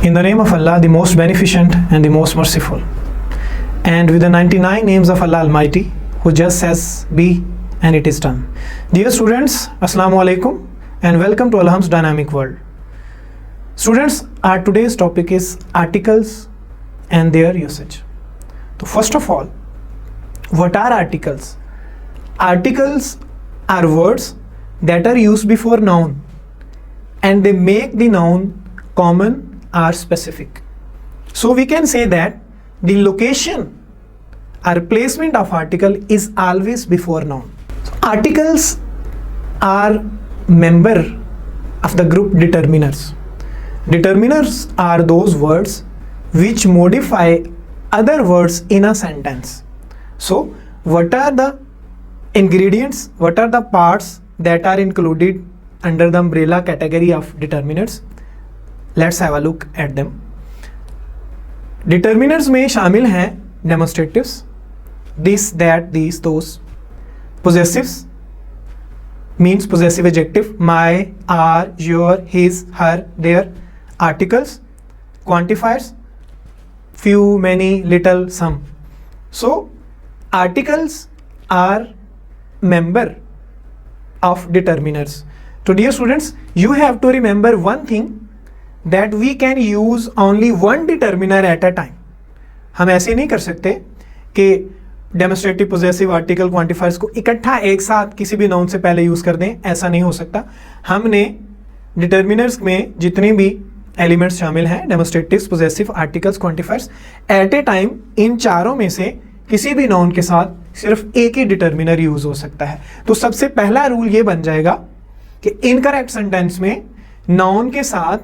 In the name of Allah, the most beneficent and the most merciful, and with the 99 names of Allah Almighty, who just says be and it is done. Dear students, Assalamu alaikum and welcome to Alham's Dynamic World. Students, our today's topic is articles and their usage. So first of all, what are articles? Articles are words that are used before noun and they make the noun common or specific. So we can say that the location or placement of article is always before noun. So articles are member of the group determiners. Determiners are those words which modify other words in a sentence. So what are the ingredients, what are the parts that are included under the umbrella category of determiners? Let's have a look at them. Determiners में शामिल हैं demonstratives, this, that, these, those. Possessives means possessive adjective, my, our, your, his, her, their. Articles, quantifiers, few, many, little, some. So articles are member of determiners. So dear students, you have to remember one thing, that we can use only one determiner at a time. हम ऐसे नहीं कर सकते कि demonstrative, possessive, article, quantifiers को इकट्ठा एक साथ किसी भी नाउन से पहले यूज कर दें, ऐसा नहीं हो सकता. हमने डिटर्मिनर्स में जितने भी एलिमेंट्स शामिल हैं, demonstratives, possessive, articles, quantifiers, at a time इन चारों में से किसी भी नाउन के साथ सिर्फ एक ही डिटर्मिनर यूज हो सकता है. तो सबसे पहला रूल ये बन जाएगा कि इनकरेक्ट सेंटेंस में नाउन के साथ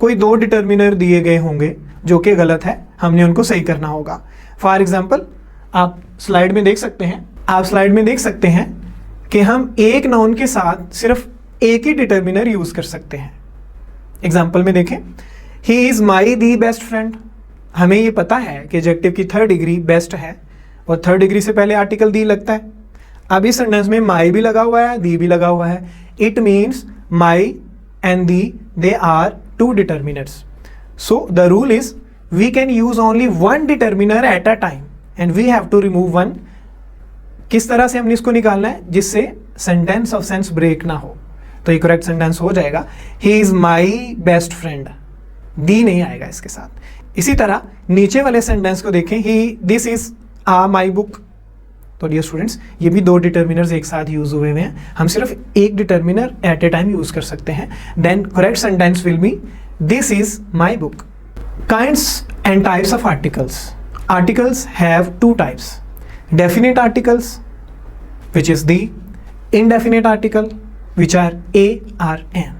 कोई दो डिटर्मिनर दिए गए होंगे जो कि गलत है, हमने उनको सही करना होगा. फॉर एग्जाम्पल आप स्लाइड में देख सकते हैं कि हम एक नाउन के साथ सिर्फ एक ही डिटर्मिनर यूज कर सकते हैं. एग्जाम्पल में देखें, ही is my the best friend. हमें ये पता है कि एडजेक्टिव की थर्ड डिग्री बेस्ट है और थर्ड डिग्री से पहले आर्टिकल दी लगता है. अब इस सेंटेंस में माई भी लगा हुआ है, दी भी लगा हुआ है. It means my and they are two determiners. So the rule is we can use only one determiner at a time and we have to remove one. किस तरह से हमने इसको निकालना है जिससे सेंटेंस ऑफ सेंस ब्रेक ना हो. तो ये करेक्ट सेंटेंस हो जाएगा, he is my best friend. The नहीं आएगा इसके साथ. इसी तरह नीचे वाले सेंटेंस को देखें, ही दिस इज माई बुक. तो डियर स्टूडेंट्स, ये भी दो डिटर्मिनर्स एक साथ यूज हुए हैं, हम सिर्फ एक determiner at a time use कर सकते हैं. Then correct sentence will be this is my book. Kinds and types of articles. Articles have two types, definite articles which is the, indefinite article which are a or an.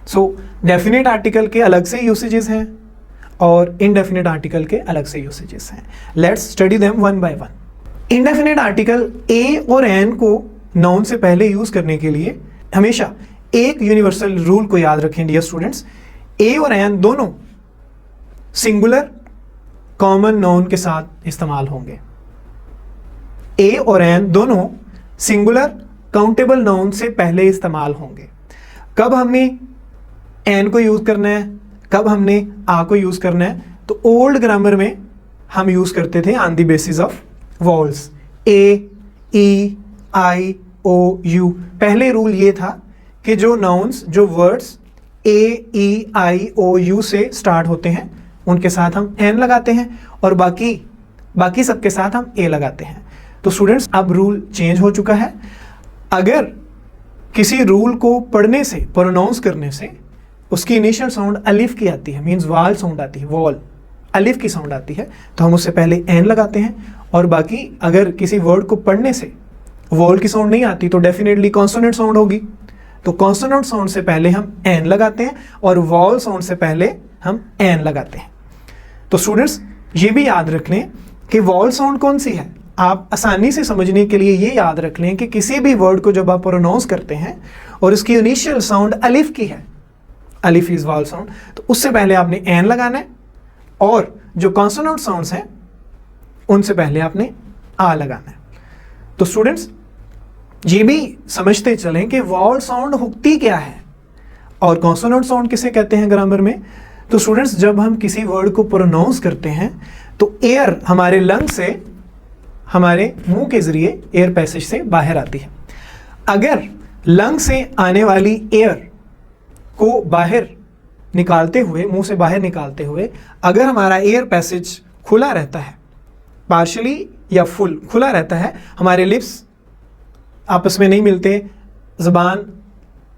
So definite article के अलग से usages हैं और indefinite article के अलग से usages हैं. Let's study them one by one. Indefinite article a और एन को नाउन से पहले यूज करने के लिए हमेशा एक यूनिवर्सल रूल को याद रखें डियर स्टूडेंट्स. ए और एन दोनों सिंगुलर कॉमन नाउन के साथ इस्तेमाल होंगे. ए और एन दोनों सिंगुलर काउंटेबल नाउन से पहले इस्तेमाल होंगे. कब हमने एन को यूज करना है, कब हमने आ को यूज करना है? तो ओल्ड ग्रामर में हम यूज करते थे on the basis of vowels, A, E, I, O, U. पहले रूल ये था कि जो नाउन्स, जो words A, E, I, O, U से स्टार्ट होते हैं उनके साथ हम एन लगाते हैं और बाकी सबके साथ हम ए लगाते हैं. तो स्टूडेंट्स, अब रूल चेंज हो चुका है. अगर किसी रूल को पढ़ने से, प्रोनाउंस करने से उसकी इनिशियल साउंड अलिफ की आती है, मीन्स वाल साउंड आती है, वॉल अलिफ की साउंड आती है, तो हम उससे पहले एन लगाते हैं. और बाकी अगर किसी वर्ड को पढ़ने से वॉल की साउंड नहीं आती तो डेफिनेटली कॉन्सोनेंट साउंड होगी, तो कॉन्सोनेंट साउंड से पहले हम एन लगाते हैं और वॉल साउंड से पहले हम एन लगाते हैं. तो स्टूडेंट्स, ये भी याद रख लें कि वॉल साउंड कौन सी है. आप आसानी से समझने के लिए ये याद रख लें कि किसी भी वर्ड को जब आप प्रोनाउंस करते हैं और उसकी इनिशियल साउंड अलिफ की है, अलिफ इज वॉल साउंड, तो उससे पहले आपने एन लगाना है और जो कॉन्सोनेंट साउंड्स हैं उनसे पहले आपने आ लगाना है. तो स्टूडेंट्स, ये भी समझते चलें कि वॉवल साउंड होती क्या है और कॉन्सोनेंट साउंड किसे कहते हैं ग्रामर में. तो स्टूडेंट्स जब हम किसी वर्ड को प्रोनाउंस करते हैं तो एयर हमारे लंग से हमारे मुंह के जरिए एयर पैसेज से बाहर आती है। अगर लंग से आने वाली एयर को बाहर निकालते हुए, मुंह से बाहर निकालते हुए, अगर हमारा एयर पैसेज खुला रहता है, पार्शली या फुल खुला रहता है, हमारे लिप्स आपस में नहीं मिलते, ज़बान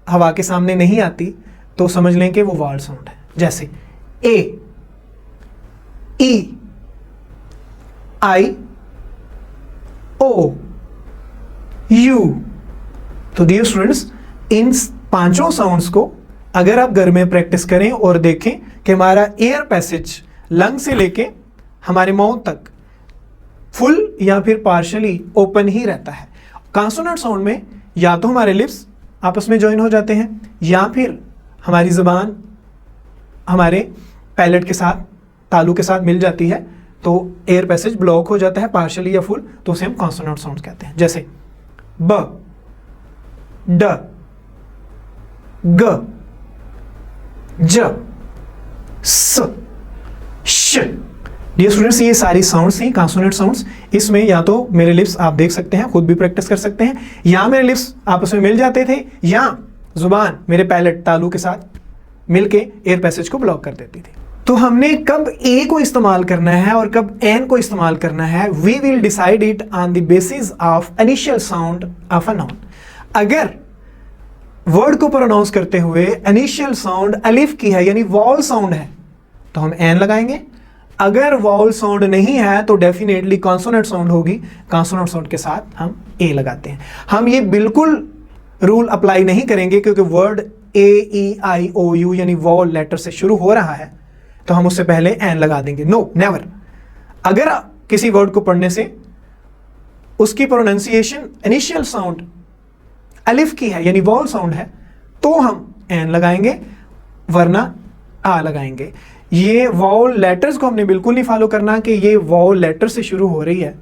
हवा के सामने नहीं आती, तो समझ लें कि वो वॉवल साउंड है। जैसे ए, ई, आई, ओ, यू। तो डियर स्टूडेंट्स, इन पांचों साउंड्स को अगर आप घर में प्रैक्टिस करें और देखें कि हमारा एयर पैसेज लंग से लेके हमारे माउथ तक फुल या फिर पार्शली ओपन ही रहता है। कॉन्सोनेंट साउंड में या तो हमारे लिप्स आपस में ज्वाइन हो जाते हैं या फिर हमारी ज़बान हमारे पैलेट के साथ, तालू के साथ मिल जाती है, तो एयर पैसेज ब्लॉक हो जाता है पार्शली या फुल, तो उसे हम कॉन्सोनेंट साउंड कहते हैं। जैसे ब, ड, ग, ज, स, श। डियर स्टूडेंट्स, ये सारी साउंड्स हैं कॉन्सोनेंट साउंड्स। इसमें या तो मेरे लिप्स आप देख सकते हैं, खुद भी प्रैक्टिस कर सकते हैं, या मेरे लिप्स आपस में मिल जाते थे, या जुबान मेरे पैलेट तालू के साथ मिलके एयर पैसेज को ब्लॉक कर देती थी। तो हमने कब ए को इस्तेमाल करना है और कब एन को इस्तेमाल करना है, we will decide it on the basis of initial sound of a noun. अगर वर्ड को प्रोनाउंस करते हुए इनिशियल साउंड अलिफ की है, यानी वॉवल साउंड है, तो हम एन लगाएंगे। अगर वॉवल साउंड नहीं है तो डेफिनेटली कॉन्सोनेंट साउंड होगी, कॉन्सोनेंट साउंड के साथ हम ए लगाते हैं। हम ये बिल्कुल रूल अप्लाई नहीं करेंगे क्योंकि word A, E, I, O, U यानी वॉवल लेटर से शुरू हो रहा है तो हम उससे पहले एन लगा देंगे। No, never. अगर किसी वर्ड को पढ़ने से उसकी प्रोनाउंसिएशन इनिशियल साउंड अलिफ की है यानी वॉवल साउंड है तो हम एन लगाएंगे, वरना आ लगाएंगे। ये वॉवल लेटर्स को हमने बिल्कुल नहीं फॉलो करना कि ये वॉवल लेटर से शुरू हो रही है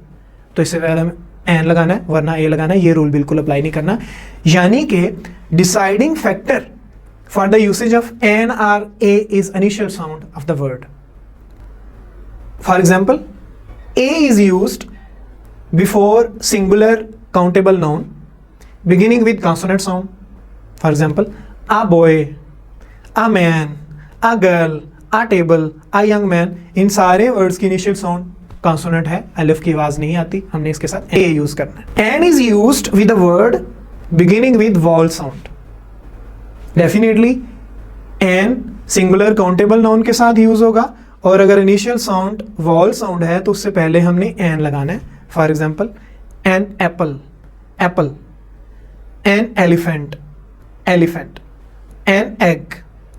तो इससे पहले हमें एन लगाना है वरना ए लगाना है, ये रूल बिल्कुल अप्लाई नहीं करना। यानी कि deciding factor for the usage of an or a is initial sound of the word. For example, a is used before singular countable noun beginning with consonant sound. For example, a boy, a man, a girl, a table, a young man. इन सारे words की initial sound consonant है, अलिफ की आवाज नहीं आती, हमने इसके साथ ए यूज करना है। An is used with the word beginning with vowel sound. Definitely an singular countable noun के साथ यूज होगा और अगर इनिशियल साउंड वॉवल साउंड है तो उससे पहले हमने एन लगाना है। For example, an apple, apple, an elephant, elephant, an egg,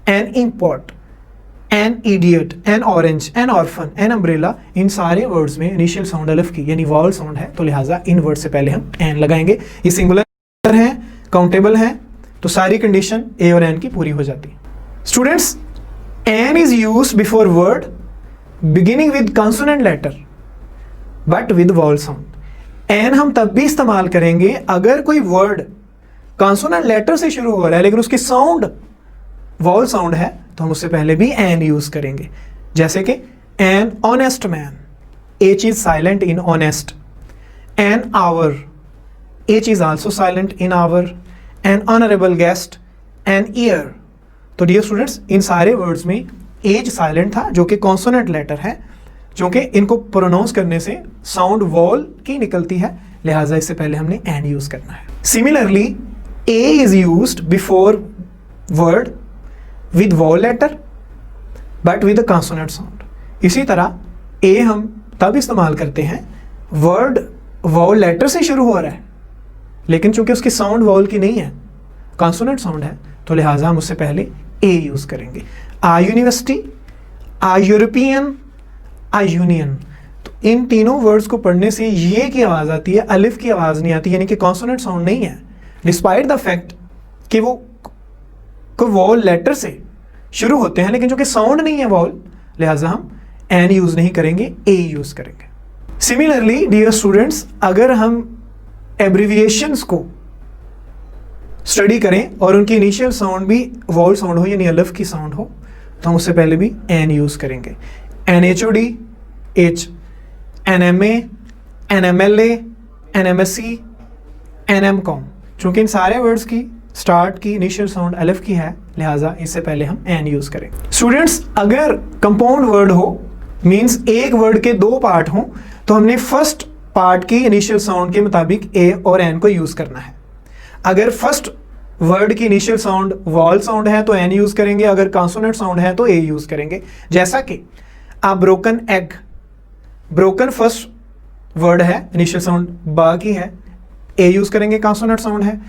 an inkpot, an idiot, an orange, an orphan, an umbrella। इन सारे वर्ड्स में इनिशियल साउंड अलिफ की यानी वॉवल साउंड है तो लिहाजा इन वर्ड से पहले हम एन लगाएंगे। ये सिंगुलर है, काउंटेबल है, तो सारी कंडीशन ए और एन की पूरी हो जाती है। Students, an is used before word beginning with consonant letter but with vowel sound. An हम तब भी इस्तेमाल करेंगे अगर कोई वर्ड कॉन्सोनेंट लेटर से शुरू हो रहा है लेकिन उसकी साउंड वॉवल साउंड है तो हम उससे पहले भी एन यूज करेंगे। जैसे कि an honest man, H is silent in honest. An hour, H is also silent in hour. An honourable guest, an year. तो डियर स्टूडेंट्स, इन सारे वर्ड्स में एज साइलेंट था जो कि कॉन्सोनेंट लेटर है, जो कि इनको प्रोनाउंस करने से साउंड वॉल की निकलती है, लिहाजा इससे पहले हमने एन यूज करना है। Similarly A is used before word with vowel letter but with a consonant sound। इसी तरह A हम तब इस्तेमाल करते हैं वर्ड वॉवल लेटर से शुरू हो रहा है लेकिन चूंकि उसकी साउंड वॉवल की नहीं है, कॉन्सोनेंट साउंड है, तो लिहाजा हम उससे पहले A यूज करेंगे। आ यूनिवर्सिटी, आ यूरोपियन, आ यूनियन। तो इन तीनों वर्ड्स को पढ़ने से ये की आवाज आती है, अलिफ की आवाज नहीं आती, यानी कि कॉन्सोनेंट साउंड नहीं है, डिस्पाइट द फैक्ट कि वो वॉवल लेटर से शुरू होते हैं लेकिन जो कि साउंड नहीं है वॉवल, लिहाजा हम एन यूज नहीं करेंगे, ए यूज करेंगे। सिमिलरली डियर स्टूडेंट्स, अगर हम एब्रिविएशंस को स्टडी करें और उनकी इनिशियल साउंड भी वॉवल साउंड हो यानी अलिफ की साउंड हो तो हम उससे पहले भी एन यूज करेंगे। NHOD, H, NMA, NMLA, NMSC, NMCOM। चूंकि इन सारे वर्ड्स की स्टार्ट की इनिशियल साउंड अलिफ की है, लिहाजा इससे पहले हम एन यूज करेंगे। स्टूडेंट्स, अगर कंपाउंड वर्ड हो, मींस एक वर्ड के दो पार्ट हो, तो हमने फर्स्ट पार्ट की इनिशियल साउंड के मुताबिक ए और एन को यूज करना है। अगर फर्स्ट वर्ड की इनिशियल साउंड वॉल साउंड है तो एन यूज करेंगे, अगर कॉन्सोनेंट साउंड है तो ए यूज करेंगे। जैसा कि a broken egg, broken first word है, इनिशियल साउंड बा की है, ए यूज करेंगे, कॉन्सोनेंट साउंड है।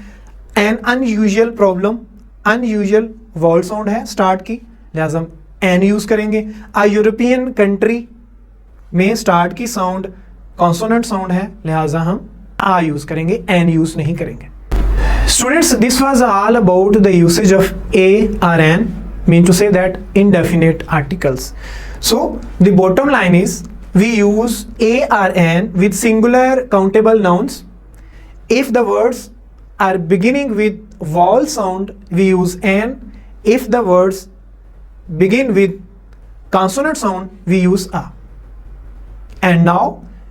An unusual problem, unusual vowel sound है स्टार्ट की, लिहाजा हम एन यूज करेंगे। आ यूरोपियन कंट्री में स्टार्ट की साउंड कॉन्सोनेंट साउंड है, लिहाजा हम आ यूज करेंगे, एन यूज नहीं करेंगे। Students, this was all about the usage of a or an, mean to say that indefinite articles. So the bottom line is we use a or an with singular countable nouns. If the words are beginning with vowel sound, we use an. If the words begin with consonant sound, we use a. And now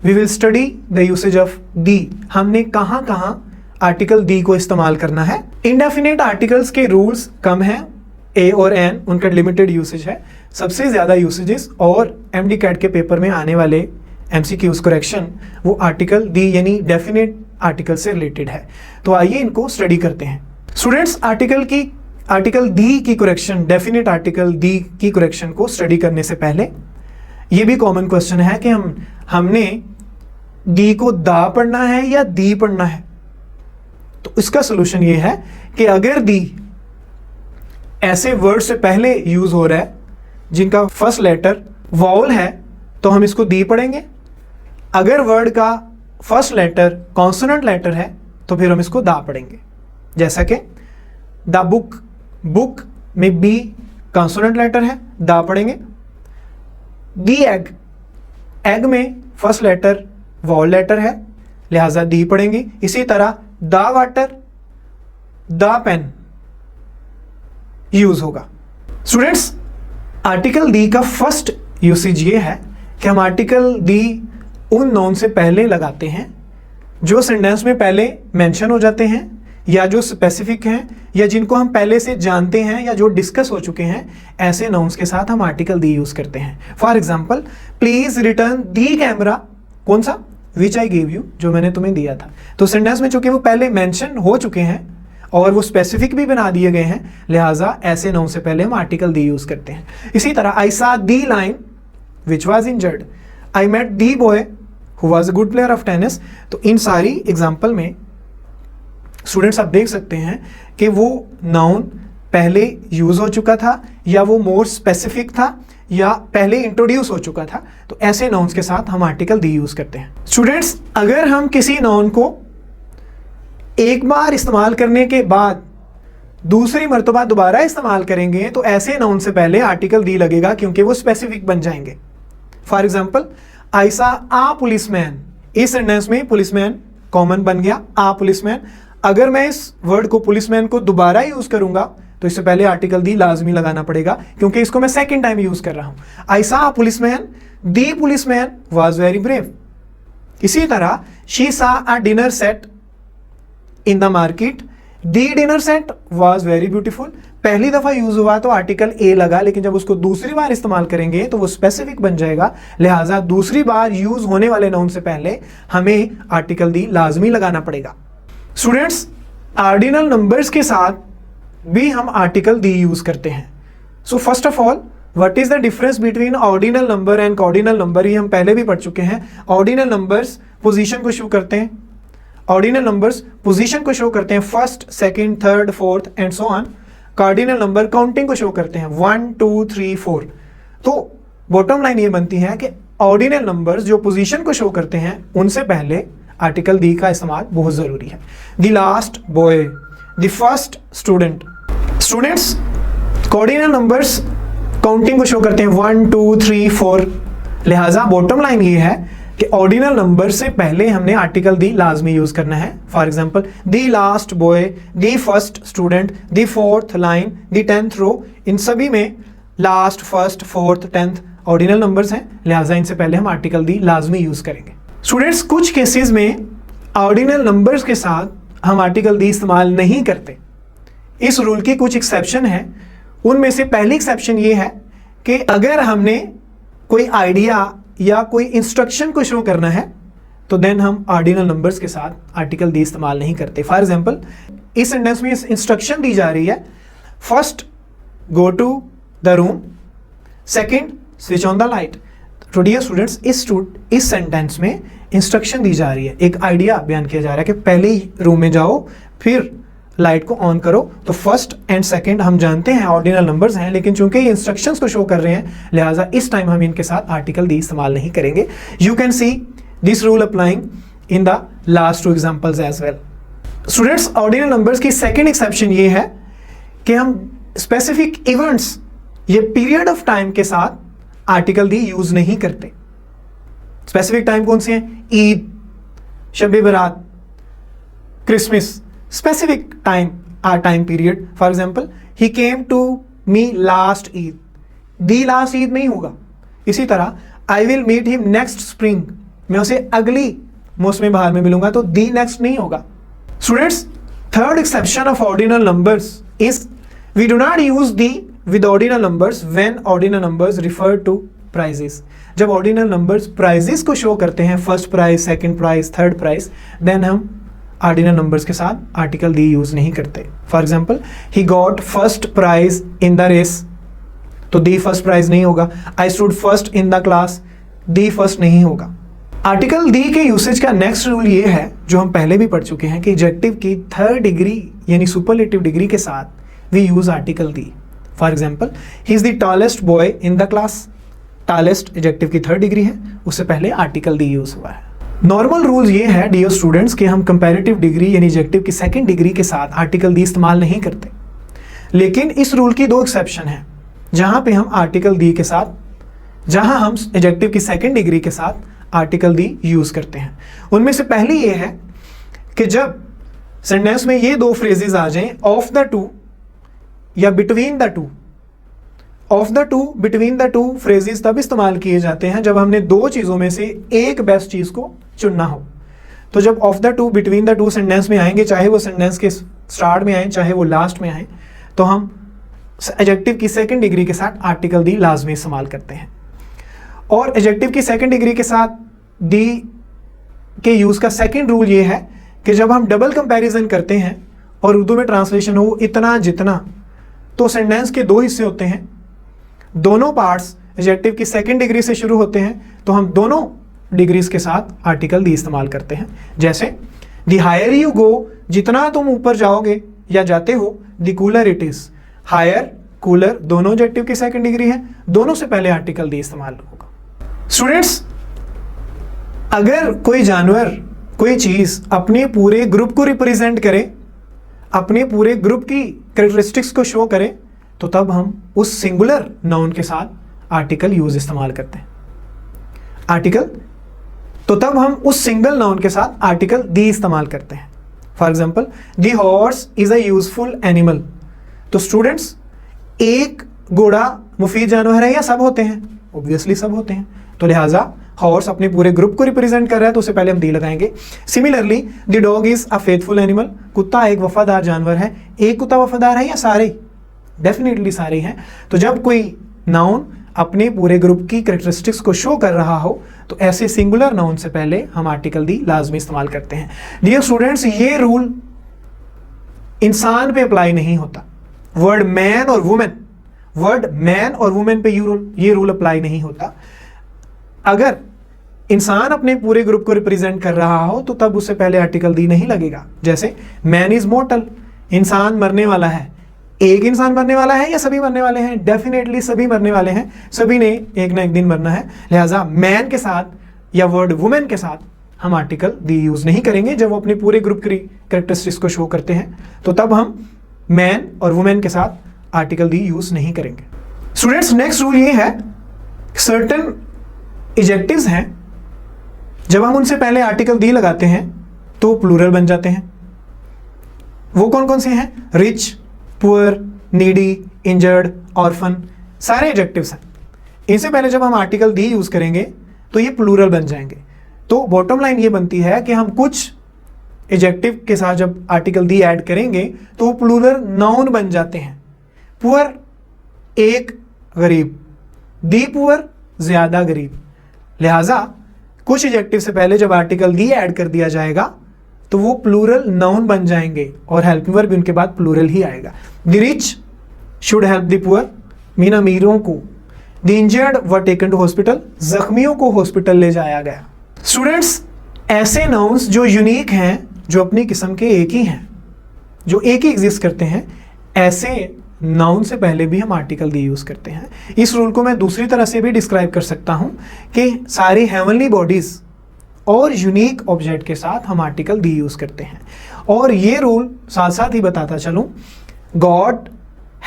we will study the usage of the. हमने कहाँ कहाँ article दी को इस्तेमाल करना है। Indefinite articles के rules कम हैं, ए और एन उनका लिमिटेड यूसेज है। सबसे ज़्यादा यूसेजेस और एमडी कैट के पेपर में आने वाले एमसीक्यूज करेक्शन वो आर्टिकल दी यानी डेफिनेट आर्टिकल से रिलेटेड है। तो आइए इनको स्टडी करते हैं। स्टूडेंट्स, आर्टिकल दी की करेक्शन, डेफिनेट आर्टिकल दी की करेक्शन को स्टडी करने से पहले ये भी कॉमन क्वेश्चन है कि हमने दी को दा पढ़ना है या दी पढ़ना है। तो इसका सोल्यूशन ये है कि अगर दी ऐसे वर्ड से पहले यूज हो रहा है जिनका फर्स्ट लेटर वॉवल है तो हम इसको दी पढ़ेंगे। अगर वर्ड का फर्स्ट लेटर कॉन्सोनेंट लेटर है तो फिर हम इसको दा पढ़ेंगे। जैसा कि द बुक, बुक में बी कॉन्सोनेंट लेटर है, दा पढ़ेंगे। दी एग, एग में फर्स्ट लेटर वॉवल लेटर है, लिहाजा दी पढ़ेंगे। इसी तरह the water, the pen use होगा। स्टूडेंट्स, आर्टिकल दी का फर्स्ट यूसेज ये है कि हम आर्टिकल दी उन नाउन से पहले लगाते हैं जो सेंटेंस में पहले मेंशन हो जाते हैं या जो स्पेसिफिक हैं या जिनको हम पहले से जानते हैं या जो डिस्कस हो चुके हैं। ऐसे नाउन्स के साथ हम आर्टिकल दी यूज करते हैं। For example, please return the camera, कौन सा, विच आई गिव यू, जो मैंने तुम्हें दिया था। तो सेंटेंस में चूंकि वो पहले मेंशन हो चुके हैं और वो स्पेसिफिक भी बना दिए गए हैं, लिहाजा ऐसे नाउन से पहले हम आर्टिकल दी यूज करते हैं। इसी तरह I saw the lion which was injured, I met the boy who was a good player of tennis. तो इन सारी एग्जाम्पल में स्टूडेंट्स आप देख सकते हैं कि वो नाउन पहले यूज हो चुका था या वो मोर स्पेसिफिक था या पहले इंट्रोड्यूस हो चुका था। तो ऐसे नाउन्स के साथ हम आर्टिकल दी यूज करते हैं। स्टूडेंट्स, अगर हम किसी नाउन को एक बार इस्तेमाल करने के बाद दूसरी मर्तबा दोबारा इस्तेमाल करेंगे तो ऐसे नाउन से पहले आर्टिकल दी लगेगा क्योंकि वो स्पेसिफिक बन जाएंगे। फॉर एग्जाम्पल, आई सा आ पुलिसमैन, इस सेंटेंस में पुलिसमैन कॉमन बन गया, आ पुलिसमैन। अगर मैं इस वर्ड को पुलिसमैन को दोबारा यूज करूंगा तो इससे पहले आर्टिकल दी लाजमी लगाना पड़ेगा क्योंकि इसको मैं सेकंड टाइम यूज कर रहा हूं। आई सा a policeman, the policeman was very brave. इसी तरह, शी सा a dinner set in the market, the dinner set was very beautiful. पहली दफा यूज हुआ तो आर्टिकल ए लगा, लेकिन जब उसको दूसरी बार इस्तेमाल करेंगे तो वो स्पेसिफिक बन जाएगा, लिहाजा दूसरी बार यूज होने वाले नाउन से पहले हमें आर्टिकल दी लाजमी लगाना पड़ेगा। स्टूडेंट्स, ऑर्डिनल नंबर्स के साथ भी हम आर्टिकल दी यूज करते हैं। So first of all, what is the difference between ordinal number and cardinal number, ये हम पहले भी पढ़ चुके हैं। ऑर्डिनल नंबर्स पोजीशन को शो करते हैं, ऑर्डिनल नंबर्स पोजीशन को शो करते हैं, first, second, third, fourth and so on. Cardinal number counting को शो करते हैं, 1 2 3 4। तो बॉटम लाइन ये बनती है कि ऑर्डिनल नंबर्स जो पोजीशन को शो करते हैं उनसे पहले आर्टिकल दी का इस्तेमाल बहुत जरूरी है। The last boy, the first student. Students, cardinal numbers counting को शो करते हैं 1 2 3 4, लिहाजा बॉटम लाइन ये है कि ऑर्डिनल नंबर से पहले हमने आर्टिकल दी लाजमी यूज करना है। For example, the last boy, the first student, the fourth line, the 10th रो, इन सभी में last, first, fourth, 10th ordinal numbers हैं, लिहाजा इनसे पहले हम आर्टिकल दी लाजमी यूज करेंगे। स्टूडेंट्स, कुछ केसेस में ऑर्डिनल नंबर्स के साथ हम आर्टिकल दी इस्तेमाल नहीं करते। इस रूल की कुछ एक्सेप्शन है। उनमें से पहली एक्सेप्शन ये है कि अगर हमने कोई आइडिया या कोई इंस्ट्रक्शन को शो करना है तो देन हम ऑर्डिनल नंबर्स के साथ आर्टिकल दी इस्तेमाल नहीं करते। फॉर एग्जांपल, इस सेंटेंस में इंस्ट्रक्शन दी जा रही है, first go to the room, second switch on the light. तो डियर स्टूडेंट्स, इस सेंटेंस में इंस्ट्रक्शन दी जा रही है, एक आइडिया बयान किया जा रहा है कि पहले ही रूम में जाओ, फिर लाइट को ऑन करो। तो फर्स्ट एंड सेकंड हम जानते हैं ऑर्डिनल नंबर्स हैं, लेकिन चूंकि ये इंस्ट्रक्शंस को शो कर रहे हैं, लिहाजा इस टाइम हम इनके साथ आर्टिकल दी इस्तेमाल नहीं करेंगे। You can see this rule applying in the last 2 examples as well. Students, ordinal numbers की सेकंड एक्सेप्शन ये है कि हम स्पेसिफिक इवेंट्स, ये पीरियड ऑफ टाइम के साथ आर्टिकल दी यूज नहीं करते। स्पेसिफिक टाइम कौन से हैं? ईद, शब बारात, Christmas, specific time or time period. For example, he came to me last Eid. The last Eid नहीं होगा। इसी तरह I will meet him next spring, मैं उसे अगली मौसम बहार में मिलूंगा, तो the next नहीं होगा। Students, third exception of ordinal numbers is we do not use the with ordinal numbers when ordinal numbers refer to prizes. जब ordinal numbers prizes को show करते हैं, first prize, second prize, third prize, then हम ordinal numbers के साथ article the use नहीं करते। For example, he got first prize in the race, तो दी फर्स्ट प्राइज नहीं होगा। I stood first in the class, the first नहीं होगा। आर्टिकल दी के यूसेज का नेक्स्ट रूल ये है, जो हम पहले भी पढ़ चुके हैं, कि एडजेक्टिव की थर्ड डिग्री यानी सुपरलेटिव डिग्री के साथ we use article the. For example, he is the tallest boy in the class, tallest adjective की थर्ड डिग्री है, उससे पहले आर्टिकल दी यूज हुआ है। नॉर्मल रूल ये है डियर स्टूडेंट्स कि हम कंपैरेटिव डिग्री यानी एडजेक्टिव की सेकंड डिग्री के साथ आर्टिकल दी इस्तेमाल नहीं करते, लेकिन इस रूल की 2 एक्सेप्शन है जहां पे हम आर्टिकल दी के साथ, जहां हम एडजेक्टिव की सेकंड डिग्री के साथ आर्टिकल दी यूज करते हैं। उनमें से पहली ये है कि जब सेंटेंस में ये 2 फ्रेजेस आ जाएं, ऑफ द टू या between the two. Of the two, between the two phrases तब इस्तेमाल किए जाते हैं जब हमने 2 चीज़ों में से एक बेस्ट चीज़ को चुनना हो। तो जब of the two, between the two sentence में आएंगे, चाहे वो सेंटेंस के स्टार्ट में आए, चाहे वो लास्ट में आए, तो हम एडजेक्टिव की सेकंड डिग्री के साथ आर्टिकल दी लाजमी इस्तेमाल करते हैं। और एडजेक्टिव की सेकंड डिग्री के साथ दी के यूज़ का सेकंड रूल ये है कि जब हम डबल कंपैरिजन करते हैं और उर्दू में ट्रांसलेशन हो इतना जितना, तो सेंटेंस के 2 हिस्से होते हैं, दोनों पार्ट्स एडजेक्टिव की सेकंड डिग्री से शुरू होते हैं, तो हम दोनों डिग्रीज के साथ आर्टिकल दी इस्तेमाल करते हैं। जैसे द हायर यू गो, जितना तुम ऊपर जाओगे या जाते हो, the cooler it is. Higher, cooler दोनों एडजेक्टिव की सेकंड डिग्री है, दोनों से पहले आर्टिकल दी इस्तेमाल होगा। स्टूडेंट्स, अगर कोई जानवर, कोई चीज अपने पूरे ग्रुप को रिप्रेजेंट करे, अपने पूरे ग्रुप की कैरेक्टरिस्टिक्स को शो करे, तो तब हम उस सिंगुलर नाउन के साथ आर्टिकल यूज इस्तेमाल करते हैं। आर्टिकल, तो तब हम उस सिंगल नाउन के साथ आर्टिकल दी इस्तेमाल करते हैं। For example, the horse is a useful animal. तो स्टूडेंट्स, एक घोड़ा मुफीद जानवर है या सब होते हैं? ऑब्वियसली सब होते हैं, तो लिहाजा हॉर्स अपने पूरे ग्रुप को रिप्रेजेंट कर रहा है, तो उससे पहले हम दी लगाएंगे। Similarly, the dog is a faithful animal. कुत्ता एक वफादार जानवर है। एक कुत्ता वफादार है या सारे? डेफिनेटली सारे हैं। तो जब कोई नाउन अपने पूरे ग्रुप की कैरेक्टरिस्टिक्स को शो कर रहा हो, तो ऐसे सिंगुलर नाउन से पहले हम आर्टिकल दी लाजमी इस्तेमाल करते हैं। डियर स्टूडेंट्स, ये रूल इंसान पे अप्लाई नहीं होता। वर्ड मैन और वुमेन, वर्ड मैन और वुमेन पे ये रूल अप्लाई नहीं होता। अगर इंसान अपने पूरे ग्रुप को रिप्रेजेंट कर रहा हो, तो तब उससे पहले आर्टिकल दी नहीं लगेगा। जैसे मैन इज मोर्टल, इंसान मरने वाला है। एक इंसान मरने वाला है या सभी मरने वाले हैं? डेफिनेटली सभी मरने वाले हैं, सभी ने एक ना एक दिन मरना है। लिहाजा मैन के साथ या वर्ड वुमेन के साथ हम आर्टिकल दी यूज नहीं करेंगे। जब वो अपने पूरे ग्रुप की कैरेक्टरिस्टिक्स को शो करते हैं, तो तब हम मैन और वुमेन के साथ आर्टिकल दी यूज नहीं करेंगे। स्टूडेंट्स, नेक्स्ट रूल ये है, सर्टेन एडजेक्टिव्स हैं, जब हम उनसे पहले आर्टिकल दी लगाते हैं तो प्लूरल बन जाते हैं। वो कौन कौन से हैं? Rich, poor, needy, injured, orphan. सारे एडजेक्टिव्स हैं। इनसे पहले जब हम आर्टिकल दी यूज करेंगे तो ये प्लूरल बन जाएंगे। तो बॉटम लाइन ये बनती है कि हम कुछ एडजेक्टिव के साथ जब आर्टिकल दी ऐड करेंगे तो वो प्लूरल नाउन बन जाते हैं। पुअर एक गरीब, दी पुअर ज्यादा गरीब। लिहाजा कुछ एडजेक्टिव से पहले जब आर्टिकल दी ऐड कर दिया जाएगा तो वो प्लूरल नाउन बन जाएंगे और हेल्पिंग वर्ब भी उनके बाद प्लूरल ही आएगा। The rich should help the poor, mean अमीरों को। The injured were taken to hospital, जख्मियों को हॉस्पिटल ले जाया गया। स्टूडेंट्स, ऐसे नाउन्स जो यूनिक हैं, जो अपनी किस्म के एक ही हैं, जो एक ही एग्जिस्ट करते हैं, ऐसे नाउन से पहले भी हम आर्टिकल दी यूज करते हैं। इस रूल को मैं दूसरी तरह से भी डिस्क्राइब कर सकता हूं कि सारी हेवनली बॉडीज और यूनिक ऑब्जेक्ट के साथ हम आर्टिकल दी यूज करते हैं। और ये रूल साथ साथ ही बताता चलूं, गॉड,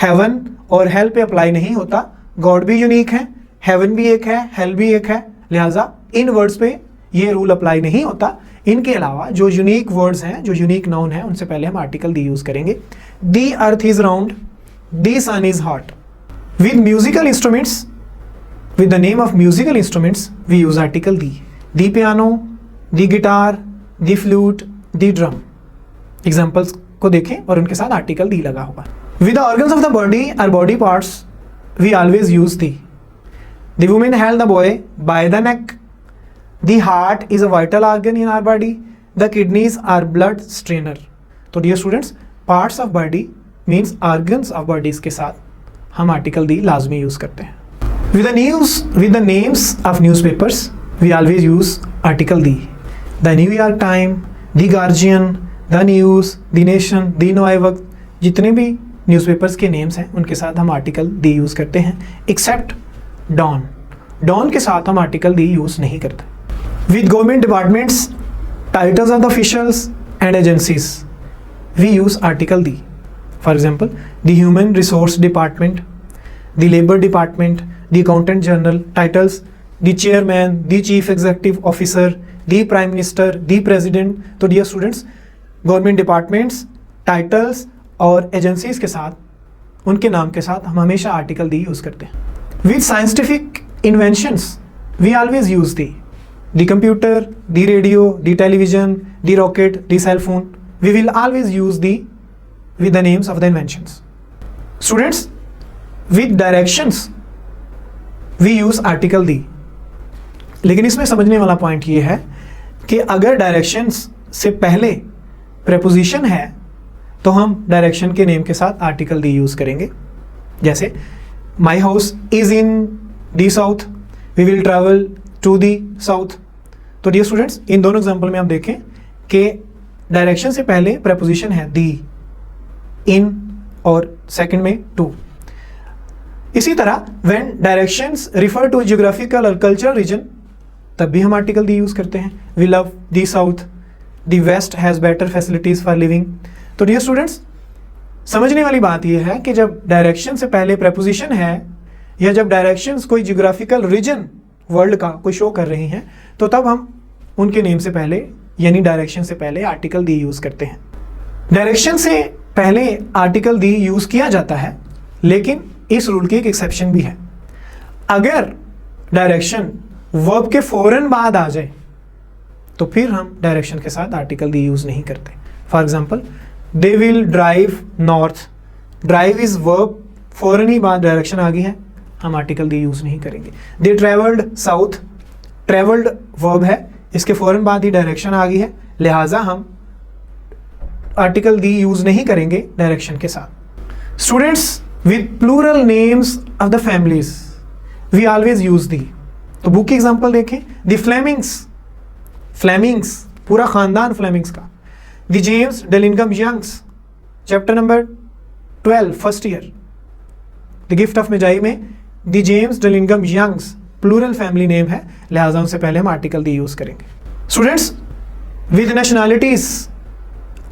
हेवन और हेल पे अप्लाई नहीं होता। गॉड भी यूनिक है, हेवन भी एक है, हेल भी एक है, लिहाजा इन वर्ड्स पे ये रूल अप्लाई नहीं होता। इनके अलावा जो यूनिक वर्ड्स हैं, जो यूनिक नाउन हैं, उनसे पहले हम आर्टिकल दी यूज करेंगे। The earth is round, the sun is hot. With musical instruments, with the name of musical instruments we use article the piano, the guitar, the flute, the drum। Examples को देखें और उनके साथ article दी लगा होगा। with the organs of the body or body parts we always use the woman held the boy by the neck, the heart is a vital organ in our body, the kidneys are blood strainer। तो dear students, parts of body means organs of bodies के साथ हम article the लाजमी use करते हैं। With the names of newspapers, we always use article the. The New York Times, the Guardian, the News, the Nation, the Noai Waqt, जितने भी newspapers के names हैं उनके साथ हम आर्टिकल दी यूज़ करते हैं, एक्सेप्ट डॉन। डॉन के साथ हम आर्टिकल दी यूज़ नहीं करते। With government departments, titles of the officials and agencies, we use article the. For example, the Human Resource Department, the Labor Department, the Accountant General, titles, the Chairman, the Chief Executive Officer, the Prime Minister, the President। तो dear students, government departments, titles और agencies के साथ, उनके नाम के साथ हम हमेशा आर्टिकल दी यूज़ करते हैं। With scientific inventions we always use the computer, the radio, the television, the rocket, the cell phone, we will always use the with the names of the inventions। Students, with directions we use article the। लेकिन इसमें समझने वाला point ये है कि अगर directions से पहले प्रेपोजिशन है तो हम डायरेक्शन के नेम के साथ आर्टिकल दी यूज करेंगे। जैसे my house is in the south, we will travel to the south. तो डियर स्टूडेंट्स, इन दोनों एग्जाम्पल में आप देखें कि डायरेक्शन से पहले प्रेपोजिशन है दी, इन और सेकंड में टू। इसी तरह when directions refer to geographical और कल्चरल रीजन, तब भी हम आर्टिकल दी यूज करते हैं। We love the south, the west has better facilities for living. तो डियर स्टूडेंट्स, समझने वाली बात यह है कि जब डायरेक्शन से पहले प्रेपोजिशन है या जब डायरेक्शंस कोई जियोग्राफिकल रीजन वर्ल्ड का कोई शो कर रही हैं, तो तब हम उनके नेम से पहले यानी डायरेक्शन से पहले आर्टिकल दी यूज करते हैं। डायरेक्शन से पहले आर्टिकल दी यूज किया जाता है, लेकिन इस रूल की एक एक्सेप्शन भी है। अगर डायरेक्शन वर्ब के फौरन बाद आ जाए तो फिर हम डायरेक्शन के साथ आर्टिकल दी यूज नहीं करते। For example, they will drive north, drive is verb, फौरन ही बाद डायरेक्शन आ गई है, हम आर्टिकल दी यूज नहीं करेंगे। दे ट्रेवल्ड साउथ, ट्रेवल्ड वर्ब है, इसके फौरन बाद ही डायरेक्शन आ गई है, लिहाजा हम आर्टिकल दी यूज नहीं करेंगे डायरेक्शन के साथ। Students, with plural names of the families we always use the. तो बुक की एग्जांपल देखें, द फ्लेमिंग्स, फ्लेमिंग्स पूरा खानदान फ्लेमिंग्स का। The James Dillingham Youngs, chapter number 12 first year, the gift of Magi में the James Dillingham Youngs plural family name है, लिहाजा उनसे पहले हम आर्टिकल दी यूज करेंगे। स्टूडेंट्स, विद नेशनैलिटीज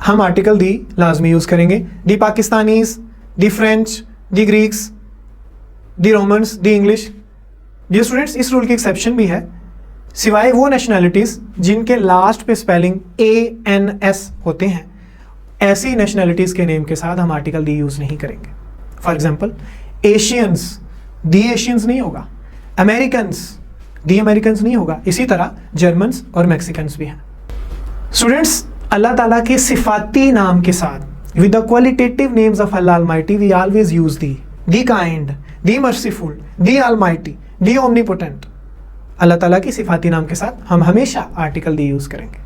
हम आर्टिकल दी लाजमी यूज करेंगे। The Pakistanis, the French, the Greeks, the Romans, the English. Dear students, इस रूल की एक्सेप्शन भी है, सिवाय वो नेशनैलिटीज जिनके लास्ट पे स्पेलिंग ANS होते हैं, ऐसी नेशनैलिटीज के नेम के साथ हम आर्टिकल दी यूज नहीं करेंगे। For example, Asians, the Asians नहीं होगा, अमेरिकन्स, दी अमेरिकन्स नहीं होगा। इसी तरह जर्मन्स और मैक्सिकन्स भी हैं। स्टूडेंट्स, अल्लाह ताला के सिफाती नाम के साथ with the qualitative names of अल्लाह almighty we always use the kind, the merciful, the almighty, the omnipotent. अल्लाह ताला की सिफाती नाम के साथ हम हमेशा आर्टिकल दी यूज करेंगे।